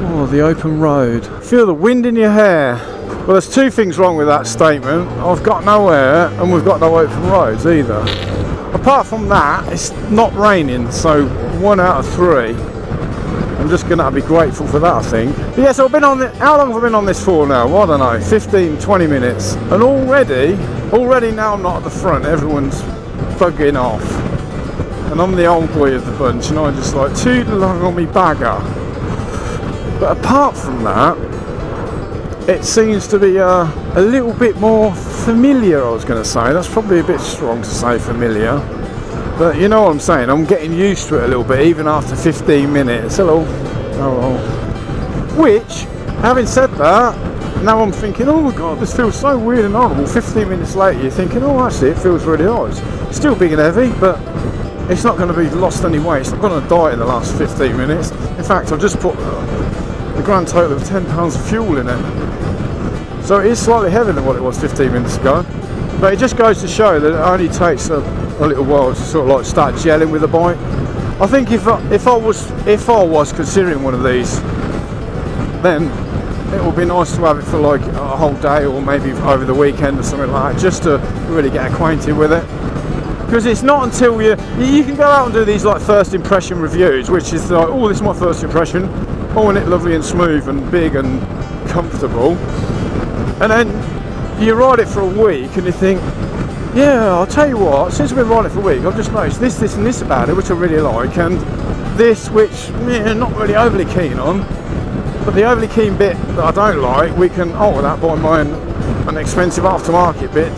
Oh, the open road. Feel the wind in your hair. Well, there's two things wrong with that statement. I've got no air and we've got no open roads either. Apart from that, it's not raining, so 1 out of 3. I'm just going to be grateful for that, I think. But yeah, so I've been on it. How long have I been on this for now? I don't know, 15, 20 minutes. And already now I'm not at the front. Everyone's bugging off. And I'm the old boy of the bunch, and I just like toot along on me bagger. But apart from that, it seems to be a little bit more familiar, I was going to say. That's probably a bit strong to say familiar. But you know what I'm saying, I'm getting used to it a little bit, even after 15 minutes. Hello. Oh. Which, having said that, now I'm thinking, oh my god, this feels so weird and horrible. 15 minutes later, you're thinking, oh actually, it feels really nice. It's still big and heavy, but it's not going to be lost any weight. It's not going to die in the last 15 minutes. In fact, I've just put the grand total of £10 of fuel in it. So it is slightly heavier than what it was 15 minutes ago. But it just goes to show that it only takes a little while to sort of like start gelling with the bike. I think if I was considering one of these, then it would be nice to have it for like a whole day or maybe over the weekend or something like that, just to really get acquainted with it. Because it's not until you can go out and do these like first impression reviews, which is like, oh, this is my first impression, oh, and it lovely and smooth and big and comfortable, and then you ride it for a week and you think, yeah, I'll tell you what, since I've been riding it for a week, I've just noticed this and this about it, which I really like, and this, which not really overly keen on, but the overly keen bit that I don't like, we can alter that by buying an expensive aftermarket bit,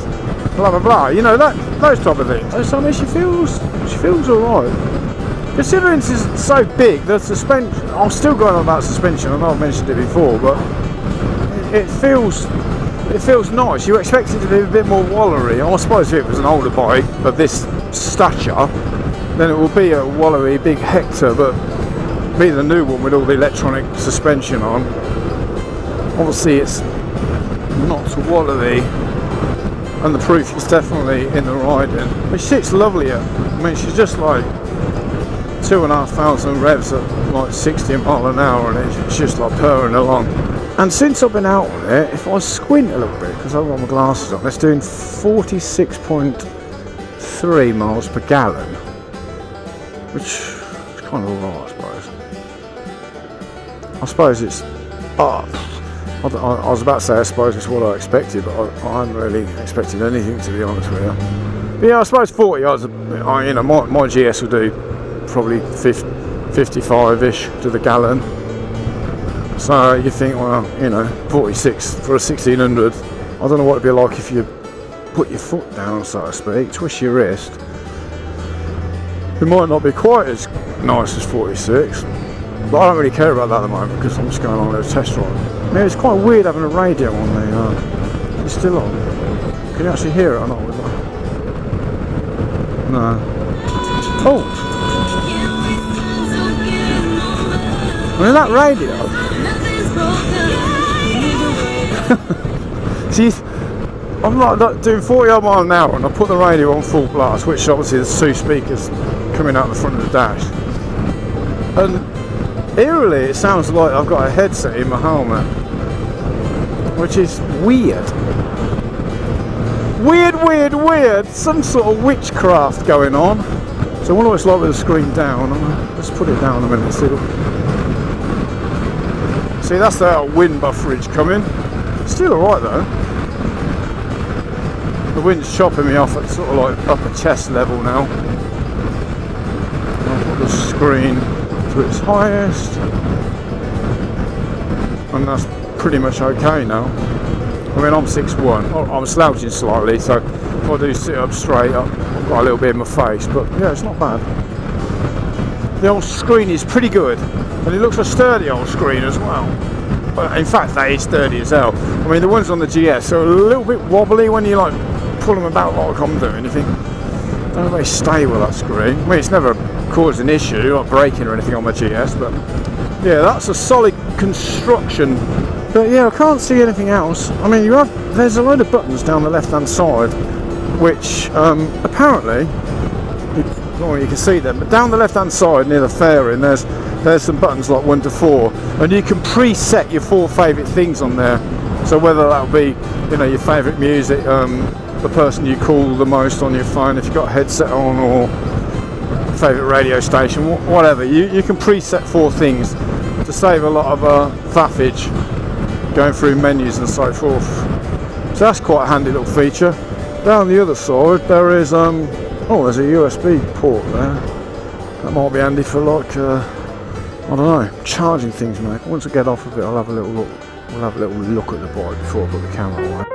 blah blah blah, you know, those type of things. So I mean, she feels alright. Considering it's so big, the suspension, I'm still going on about suspension, I know I've mentioned it before, but it feels nice. You expect it to be a bit more wallery. I suppose if it was an older bike of this stature, then it will be a wallery big Hector, but be the new one with all the electronic suspension on. Obviously it's not wallery, and the proof is definitely in the riding. But she sits lovely. I mean, she's just like 2,500 revs at like 60 mile an hour, and it's just like purring along. And since I've been out on it, if I squint a little bit, because I've got my glasses on, it's doing 46.3 miles per gallon, which is kind of alright, I suppose it's up. I was about to say, I suppose it's what I expected, but I hadn't really expected anything, to be honest with you. But yeah, I suppose 40 yards, you know, my GS will do probably 55-ish to the gallon. So you think, well, you know, 46 for a 1600. I don't know what it'd be like if you put your foot down, so to speak, twist your wrist. It might not be quite as nice as 46, but I don't really care about that at the moment because I'm just going on a little test ride. I mean, it's quite weird having a radio on the. It's still on. Can you actually hear it or not? No. Oh! I mean, that radio. See, I'm like doing 40 odd mile an hour and I put the radio on full blast, which obviously there's 2 speakers coming out the front of the dash, and eerily it sounds like I've got a headset in my helmet, which is weird. Weird, some sort of witchcraft going on. So I wonder what it's like with the screen down. Let's put it down a minute. See, that's the wind bufferage coming. Still alright though. The wind's chopping me off at sort of like upper chest level now. I'll put the screen to its highest, and that's pretty much okay now. I mean, I'm 6'1", I'm slouching slightly, so if I do sit up straight, I've got a little bit in my face, but yeah, it's not bad. The old screen is pretty good, and it looks a sturdy old screen as well. In fact, that is sturdy as hell. I mean, the ones on the GS are a little bit wobbly when you like pull them about like I'm doing. You think, don't really stay with that screen. I mean, it's never caused an issue, like breaking or anything on my GS, but yeah, that's a solid construction. But yeah, I can't see anything else. I mean, there's a load of buttons down the left-hand side, which apparently, Oh, you can see them. But down the left-hand side near the fairing, there's some buttons like 1 to 4, and you can preset your 4 favourite things on there. So whether that'll be, you know, your favourite music, the person you call the most on your phone, if you've got a headset on, or favourite radio station, whatever. You can preset 4 things to save a lot of faffage going through menus and so forth. So that's quite a handy little feature. Down the other side there is oh, there's a USB port there. That might be handy for like I don't know, charging things, mate. Once I get off of it, I'll have a little look. We'll have a little look at the bike before I put the camera away.